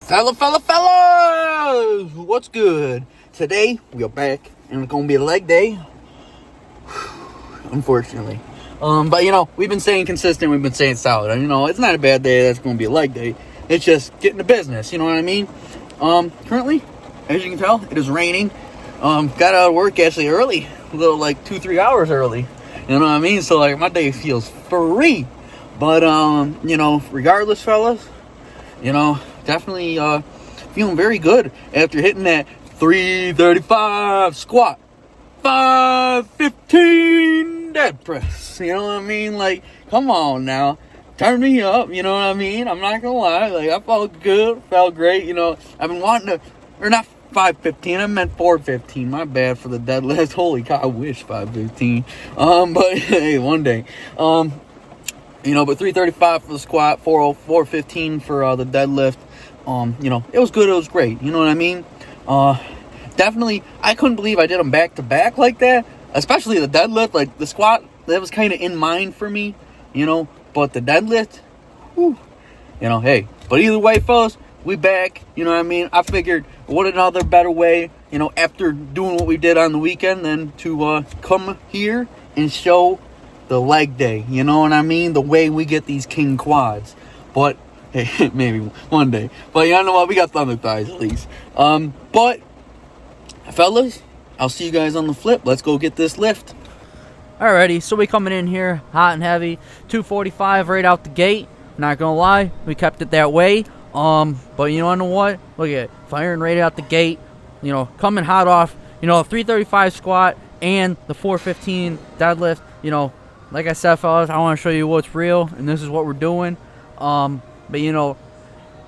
Fellas, what's good? Today, we are back, and it's going to be a leg day, unfortunately. But, we've been staying consistent, we've been staying solid. It's not a bad day, that's going to be a leg day. It's just getting to business, you know what I mean? Currently, as you can tell, it is raining. Got out of work actually early, a little 2-3 hours early. You know what I mean? So, my day feels free. But, regardless, fellas, definitely feeling very good after hitting that 335 squat, 515 dead press. You know what I mean? Come on now. Turn me up, you know what I mean? I'm not gonna lie. I felt good, felt great. I've been wanting to, or not 515, I meant 415. My bad for the deadlift. Holy cow, I wish 515. But hey, one day. But 335 for the squat, 415 for the deadlift. It was good, it was great. You know what I mean? Definitely, I couldn't believe I did them back to back like that. Especially the deadlift, the squat, that was kind of in mind for me, But the deadlift, whew, hey. But either way, fellas, we back, you know what I mean? I figured, what another better way, after doing what we did on the weekend than to come here and show the leg day, you know what I mean? The way we get these king quads. But, hey, maybe one day. But you know what? We got thunder thighs at least. But, fellas, I'll see you guys on the flip. Let's go get this lift. Alrighty, so we coming in here hot and heavy, 245 right out the gate. Not gonna lie, we kept it that way. But you know what? Look at it, firing right out the gate. Coming hot off. 335 squat and the 415 deadlift. Like I said, fellas, I want to show you what's real, and this is what we're doing. But I'm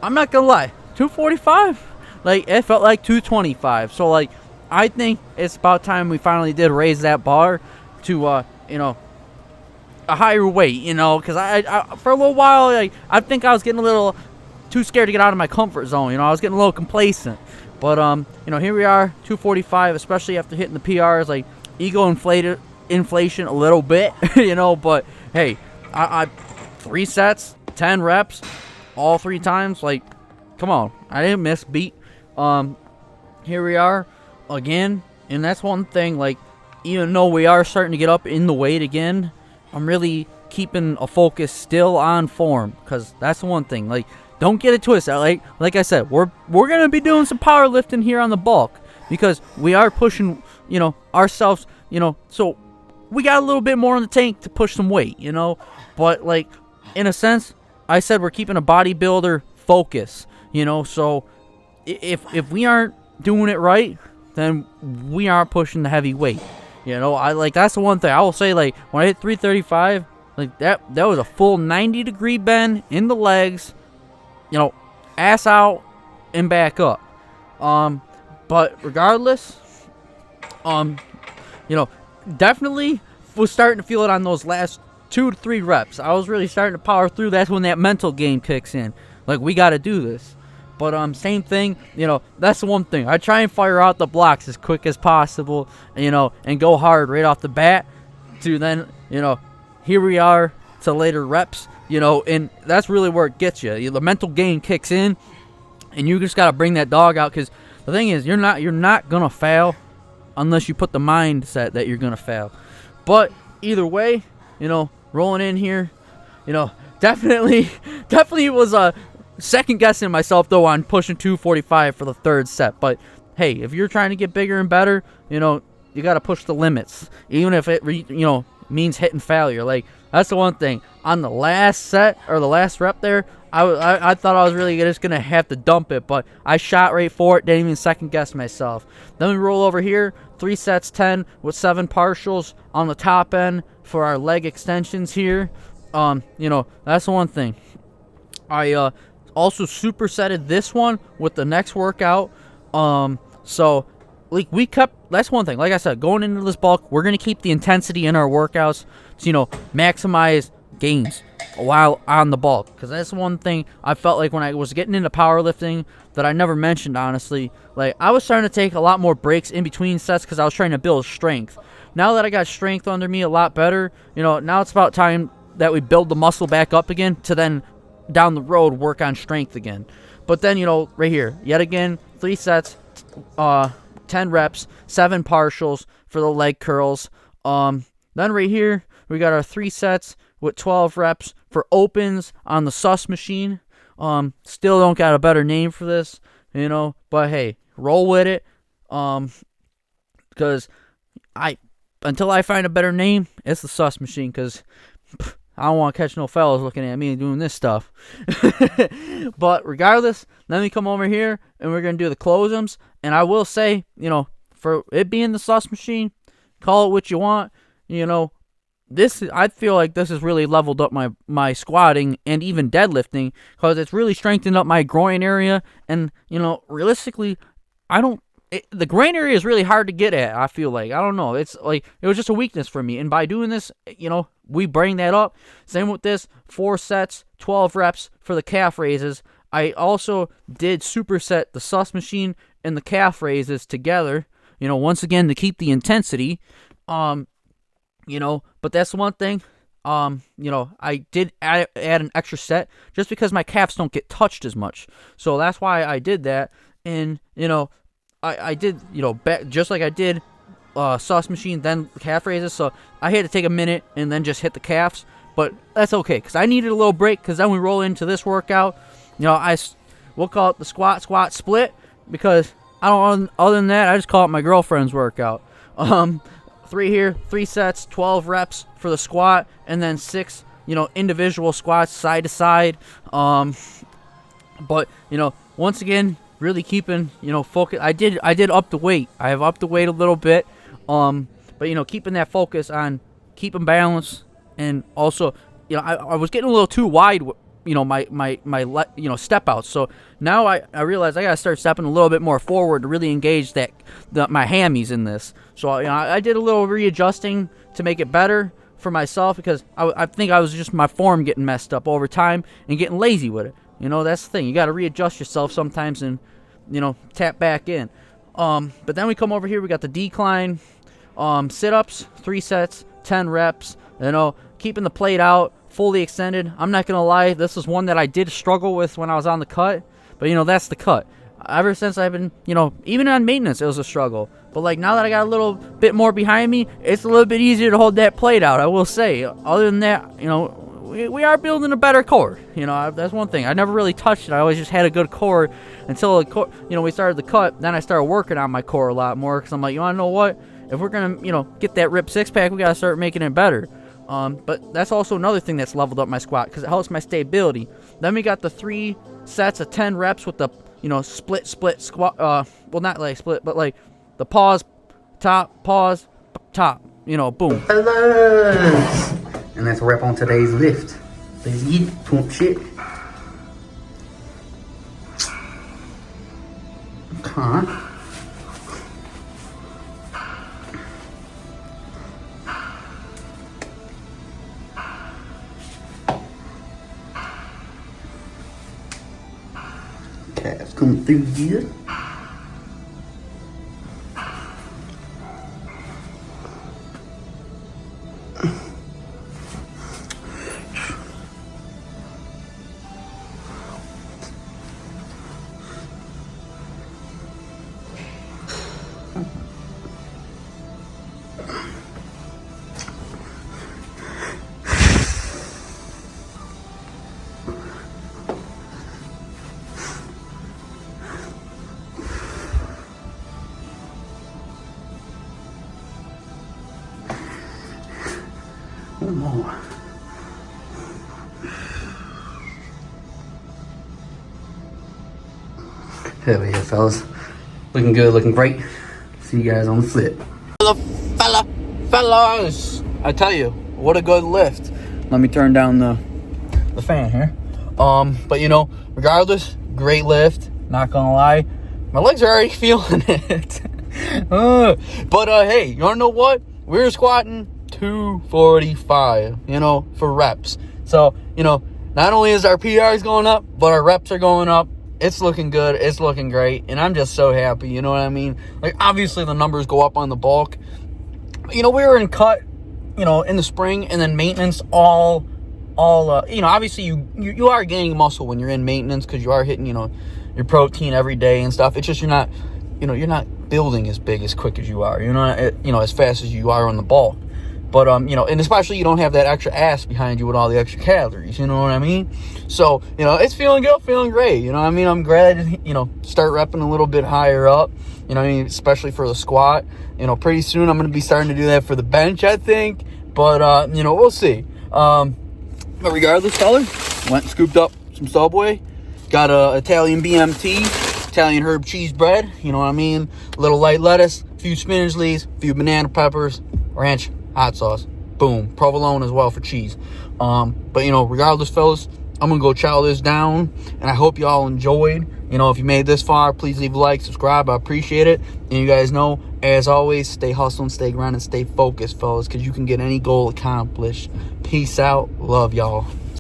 not gonna lie, 245, it felt like 225. So I think it's about time we finally did raise that bar to a higher weight, because I for a little while I think I was getting a little too scared to get out of my comfort zone. I was getting a little complacent. But here we are, 245, especially after hitting the PRs. Ego inflation a little bit, but hey, I 3 sets, 10 reps, all 3 times. Come on, I didn't miss beat. Here we are again, and that's one thing. Even though we are starting to get up in the weight again, I'm really keeping a focus still on form, because that's the one thing. Don't get it twisted. Like I said, we're gonna be doing some powerlifting here on the bulk, because we are pushing, ourselves, so we got a little bit more in the tank to push some weight, But in a sense, I said we're keeping a bodybuilder focus, So if we aren't doing it right, then we aren't pushing the heavy weight. That's the one thing I will say. When I hit 335, that was a full 90-degree bend in the legs, ass out and back up. But regardless, definitely was starting to feel it on those last 2 to 3 reps. I was really starting to power through. That's when that mental game kicks in. We got to do this. But same thing, that's the one thing. I try and fire out the blocks as quick as possible, and go hard right off the bat to then, here we are to later reps, and that's really where it gets you. The mental game kicks in, and you just got to bring that dog out, because the thing is, you're not going to fail unless you put the mindset that you're going to fail. But either way, rolling in here, definitely was a second guessing myself though on pushing 245 for the 3rd set. But hey, if you're trying to get bigger and better, you got to push the limits, even if it means hitting failure. That's the one thing. On the last set or the last rep there, I thought I was really just gonna have to dump it, but I shot right for it. Didn't even second guess myself. Then we roll over here, 3 sets 10 with 7 partials on the top end for our leg extensions here. That's the one thing. I also supersetted this one with the next workout. So we kept, that's one thing. Like I said, going into this bulk, we're gonna keep the intensity in our workouts to maximize gains while on the bulk, because that's one thing I felt when I was getting into powerlifting that I never mentioned, honestly. I was starting to take a lot more breaks in between sets because I was trying to build strength. Now that I got strength under me a lot better, now it's about time that we build the muscle back up again to then down the road work on strength again. But then, right here, yet again, 3 sets, 10 reps, 7 partials for the leg curls. Then right here, we got our 3 sets with 12 reps for opens on the sus machine. Still don't got a better name for this, but hey, roll with it. Because until I find a better name, it's the sus machine, because I don't want to catch no fellas looking at me doing this stuff. But regardless, then we come over here and we're going to do the closums. And I will say, for it being the sus machine, call it what you want, I feel like this has really leveled up my squatting and even deadlifting, because it's really strengthened up my groin area. And, realistically, the groin area is really hard to get at, I feel like. I don't know. It's like, it was just a weakness for me. And by doing this, we bring that up. Same with this, 4 sets, 12 reps for the calf raises. I also did superset the sus machine and the calf raises together, once again to keep the intensity. But that's one thing. I did add an extra set just because my calves don't get touched as much. So that's why I did that. And, I did, just like I did sus machine, then calf raises. So I had to take a minute and then just hit the calves. But that's okay, because I needed a little break, because then we roll into this workout. We'll call it the squat, split, because other than that, I just call it my girlfriend's workout. 3 sets, 12 reps for the squat, and then 6, individual squats side to side. But, once again, really keeping, focus. I did up the weight. I have upped the weight a little bit. But, keeping that focus on keeping balance, and also, I was getting a little too wide, my step outs. So now I realize I gotta start stepping a little bit more forward to really engage my hammies in this. So I did a little readjusting to make it better for myself, because I think I was just my form getting messed up over time and getting lazy with it. That's the thing. You got to readjust yourself sometimes and tap back in. But then we come over here. We got the decline, sit-ups, 3 sets, 10 reps. Keeping the plate out, fully extended. I'm not gonna lie, this is one that I did struggle with when I was on the cut. But that's the cut. Ever since I've been, even on maintenance, it was a struggle. But now that I got a little bit more behind me, it's a little bit easier to hold that plate out, I will say. Other than that, we are building a better core. That's one thing. I never really touched it. I always just had a good core until we started the cut. Then I started working on my core a lot more, because I'm like, you want to know what? If we're gonna, get that ripped 6-pack, we gotta start making it better. But that's also another thing that's leveled up my squat, because it helps my stability. Then we got the 3 sets of 10 reps with the, split squat. Well, not like split, but like the pause, top, boom. Fellas! And that's a wrap on today's lift. Let's get it, pump shit. Okay. Calves coming through here. One more. Hell yeah, fellas. Looking good, looking great. See you guys on the flip. Fellas! I tell you, what a good lift. Let me turn down the fan here. But regardless, great lift. Not gonna lie, my legs are already feeling it. But hey, you wanna know what? We were squatting 245, for reps. So, not only is our PRs going up, but our reps are going up. It's looking good. It's looking great. And I'm just so happy. You know what I mean? Obviously the numbers go up on the bulk. We were in cut, in the spring, and then maintenance all all, you know, obviously you are gaining muscle when you're in maintenance because you are hitting, you know, your protein every day and stuff. It's just you're not building as big as quick as you are. You're not, as fast as you are on the ball. But, and especially you don't have that extra ass behind you with all the extra calories, you know what I mean? So, it's feeling good, feeling great, you know what I mean? I'm glad to, start repping a little bit higher up, especially for the squat. Pretty soon I'm going to be starting to do that for the bench, I think. But, we'll see. But regardless, fellas, went and scooped up some Subway. Got a Italian BMT, Italian herb cheese bread, you know what I mean? A little light lettuce, a few spinach leaves, a few banana peppers, ranch, hot sauce, boom, provolone as well for cheese. But regardless, fellas, I'm gonna go chow this down, and I hope you all enjoyed. If you made this far, please leave a like, subscribe, I appreciate it. And you guys know, as always, stay hustling, stay grinding, stay focused, fellas, because you can get any goal accomplished. Peace out, love y'all.